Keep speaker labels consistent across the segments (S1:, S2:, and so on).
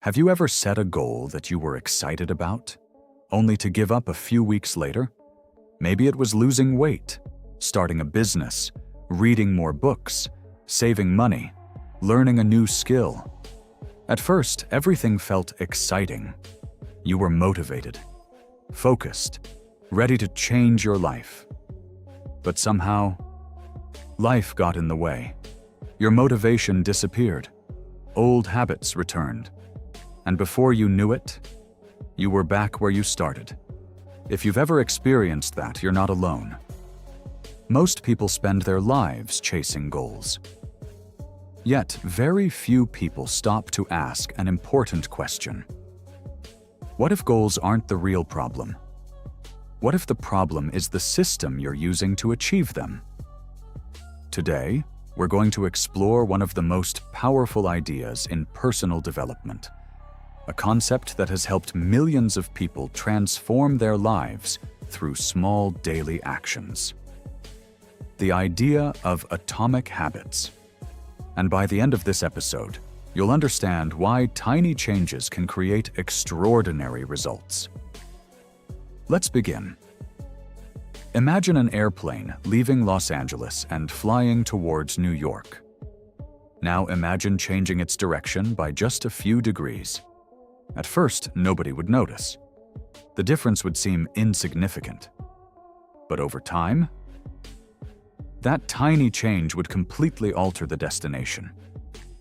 S1: Have you ever set a goal that you were excited about, only to give up a few weeks later? Maybe it was losing weight, starting a business, reading more books, saving money, learning a new skill. At first, everything felt exciting. You were motivated, focused, ready to change your life. But somehow, life got in the way. Your motivation disappeared. Old habits returned. And before you knew it, you were back where you started. If you've ever experienced that, you're not alone. Most people spend their lives chasing goals. Yet, very few people stop to ask an important question. What if goals aren't the real problem? What if the problem is the system you're using to achieve them? Today, we're going to explore one of the most powerful ideas in personal development, a concept that has helped millions of people transform their lives through small daily actions. The idea of atomic habits. And by the end of this episode, you'll understand why tiny changes can create extraordinary results. Let's begin. Imagine an airplane leaving Los Angeles and flying towards New York. Now imagine changing its direction by just a few degrees. At first, nobody would notice. The difference would seem insignificant. But over time, that tiny change would completely alter the destination.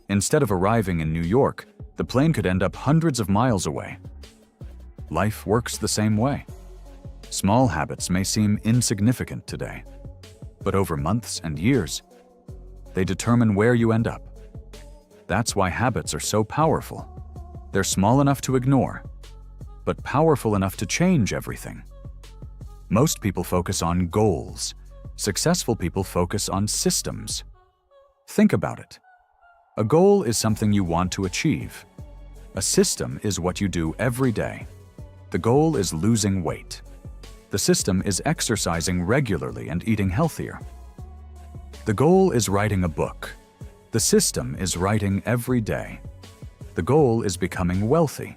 S1: Instead of arriving in New York, the plane could end up hundreds of miles away. Life works the same way. Small habits may seem insignificant today, but over months and years, they determine where you end up. That's why habits are so powerful. They're small enough to ignore, but powerful enough to change everything. Most people focus on goals. Successful people focus on systems. Think about it. A goal is something you want to achieve. A system is what you do every day. The goal is losing weight. The system is exercising regularly and eating healthier. The goal is writing a book. The system is writing every day. The goal is becoming wealthy.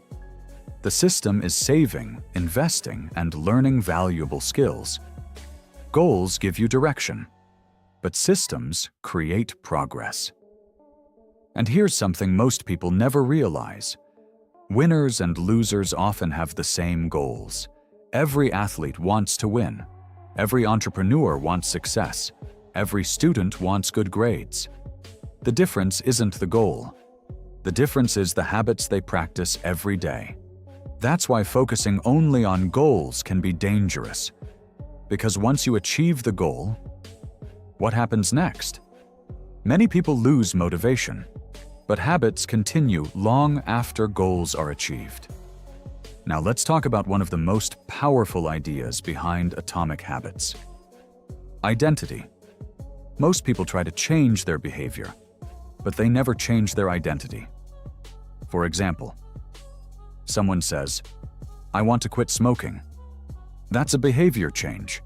S1: The system is saving, investing, and learning valuable skills. Goals give you direction, but systems create progress. And here's something most people never realize. Winners and losers often have the same goals. Every athlete wants to win. Every entrepreneur wants success. Every student wants good grades. The difference isn't the goal. The difference is the habits they practice every day. That's why focusing only on goals can be dangerous. Because once you achieve the goal, what happens next? Many people lose motivation, but habits continue long after goals are achieved. Now let's talk about one of the most powerful ideas behind atomic habits. Identity. Most people try to change their behavior, but they never change their identity. For example, someone says, "I want to quit smoking." That's a behavior change.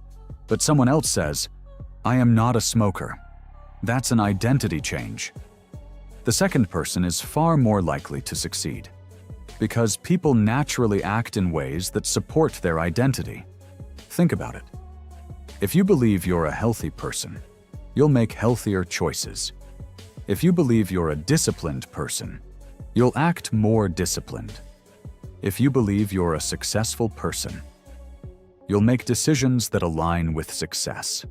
S1: But someone else says, "I am not a smoker." That's an identity change. The second person is far more likely to succeed, because people naturally act in ways that support their identity. Think about it. If you believe you're a healthy person, you'll make healthier choices. If you believe you're a disciplined person, you'll act more disciplined. If you believe you're a successful person, you'll make decisions that align with success.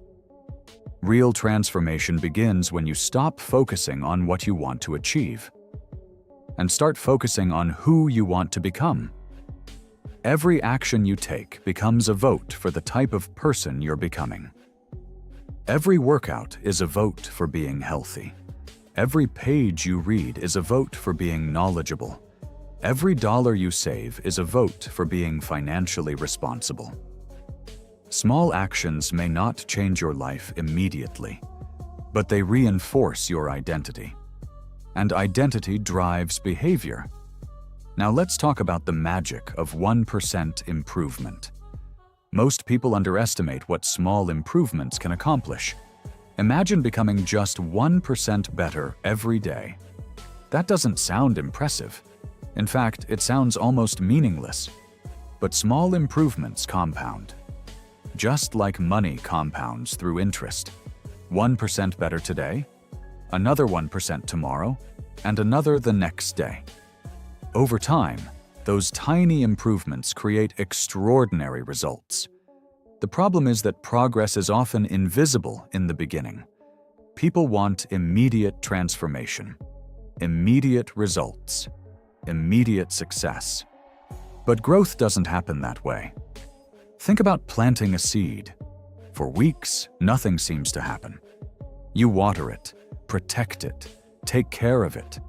S1: Real transformation begins when you stop focusing on what you want to achieve and start focusing on who you want to become. Every action you take becomes a vote for the type of person you're becoming. Every workout is a vote for being healthy. Every page you read is a vote for being knowledgeable. Every dollar you save is a vote for being financially responsible. Small actions may not change your life immediately, but they reinforce your identity. And identity drives behavior. Now let's talk about the magic of 1% improvement. Most people underestimate what small improvements can accomplish. Imagine becoming just 1% better every day. That doesn't sound impressive. In fact, it sounds almost meaningless. But small improvements compound. Just like money compounds through interest. 1% better today, another 1% tomorrow, and another the next day. Over time, those tiny improvements create extraordinary results. The problem is that progress is often invisible in the beginning. People want immediate transformation, immediate results, immediate success. But growth doesn't happen that way. Think about planting a seed. For weeks, nothing seems to happen. You water it, protect it, take care of it.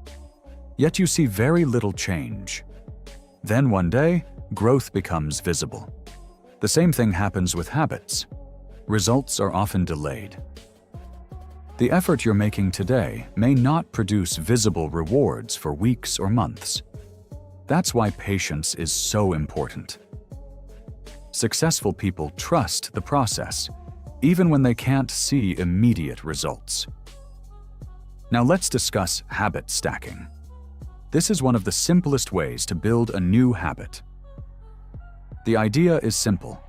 S1: Yet you see very little change. Then one day, growth becomes visible. The same thing happens with habits. Results are often delayed. The effort you're making today may not produce visible rewards for weeks or months. That's why patience is so important. Successful people trust the process, even when they can't see immediate results. Now let's discuss habit stacking. This is one of the simplest ways to build a new habit. The idea is simple.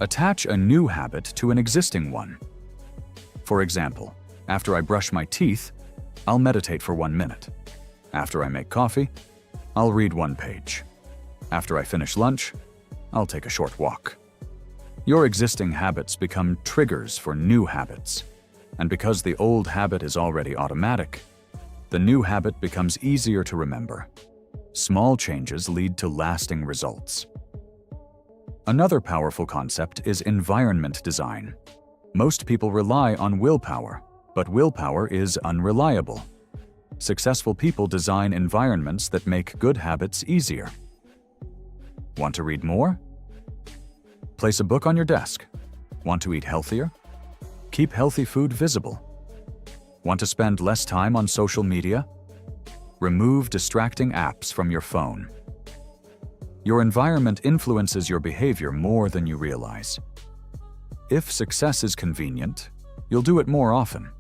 S1: Attach a new habit to an existing one. For example, after I brush my teeth, I'll meditate for 1 minute. After I make coffee, I'll read 1 page. After I finish lunch, I'll take a short walk. Your existing habits become triggers for new habits. And because the old habit is already automatic, the new habit becomes easier to remember. Small changes lead to lasting results. Another powerful concept is environment design. Most people rely on willpower, but willpower is unreliable. Successful people design environments that make good habits easier. Want to read more? Place a book on your desk. Want to eat healthier? Keep healthy food visible. Want to spend less time on social media? Remove distracting apps from your phone. Your environment influences your behavior more than you realize. If success is convenient, you'll do it more often.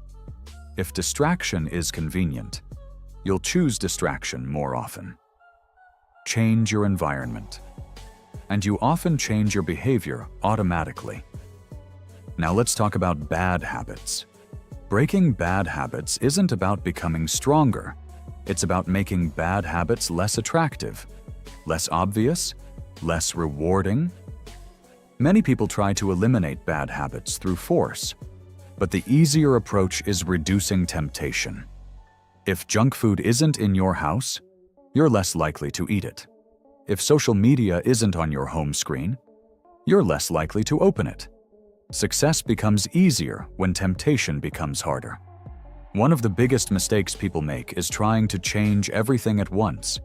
S1: If distraction is convenient, you'll choose distraction more often. Change your environment. And you often change your behavior automatically. Now let's talk about bad habits. Breaking bad habits isn't about becoming stronger. It's about making bad habits less attractive, less obvious, less rewarding. Many people try to eliminate bad habits through force, but the easier approach is reducing temptation. If junk food isn't in your house, you're less likely to eat it. If social media isn't on your home screen, you're less likely to open it. Success becomes easier when temptation becomes harder. One of the biggest mistakes people make is trying to change everything at once.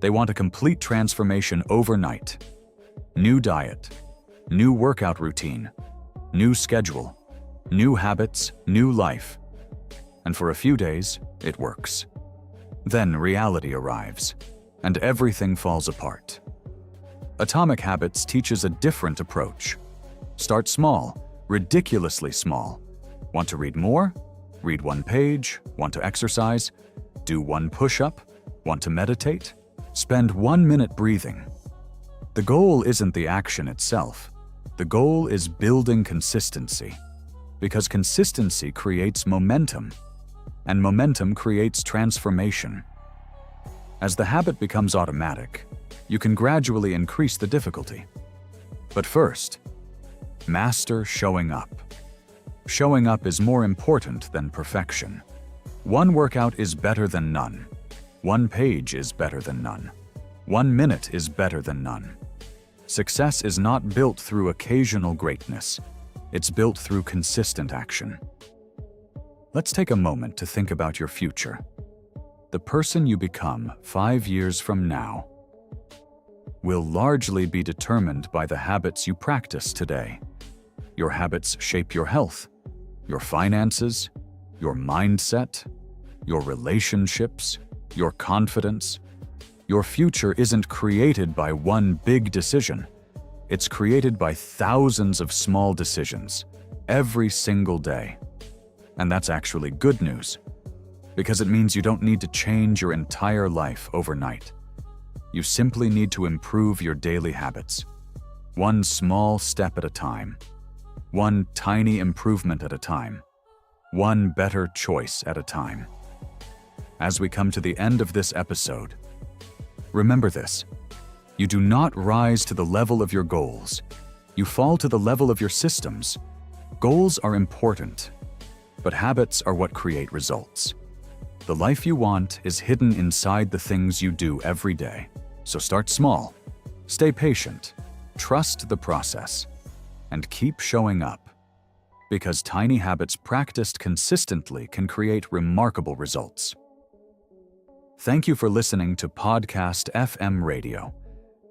S1: They want a complete transformation overnight. New diet, new workout routine, new schedule, new habits, new life. And for a few days, it works. Then reality arrives, and everything falls apart. Atomic Habits teaches a different approach. Start small, ridiculously small. Want to read more? Read 1 page. Want to exercise? Do 1 push-up? Want to meditate? Spend 1 minute breathing. The goal isn't the action itself. The goal is building consistency. Because consistency creates momentum, and momentum creates transformation. As the habit becomes automatic, you can gradually increase the difficulty. But first, master showing up. Showing up is more important than perfection. 1 workout is better than none. 1 page is better than none. 1 minute is better than none. Success is not built through occasional greatness. It's built through consistent action. Let's take a moment to think about your future. The person you become 5 years from now will largely be determined by the habits you practice today. Your habits shape your health, your finances, your mindset, your relationships, your confidence. Your future isn't created by 1 big decision. It's created by thousands of small decisions, every single day. And that's actually good news, because it means you don't need to change your entire life overnight. You simply need to improve your daily habits. One small step at a time. One tiny improvement at a time. One better choice at a time. As we come to the end of this episode, remember this: you do not rise to the level of your goals. You fall to the level of your systems. Goals are important, but habits are what create results. The life you want is hidden inside the things you do every day. So start small, stay patient, trust the process, and keep showing up. Because tiny habits practiced consistently can create remarkable results. Thank you for listening to Podcast FM Radio.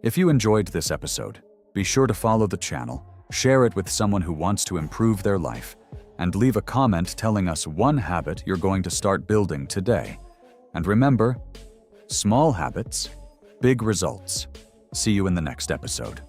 S1: If you enjoyed this episode, be sure to follow the channel, share it with someone who wants to improve their life, and leave a comment telling us one habit you're going to start building today. And remember, small habits, big results. See you in the next episode.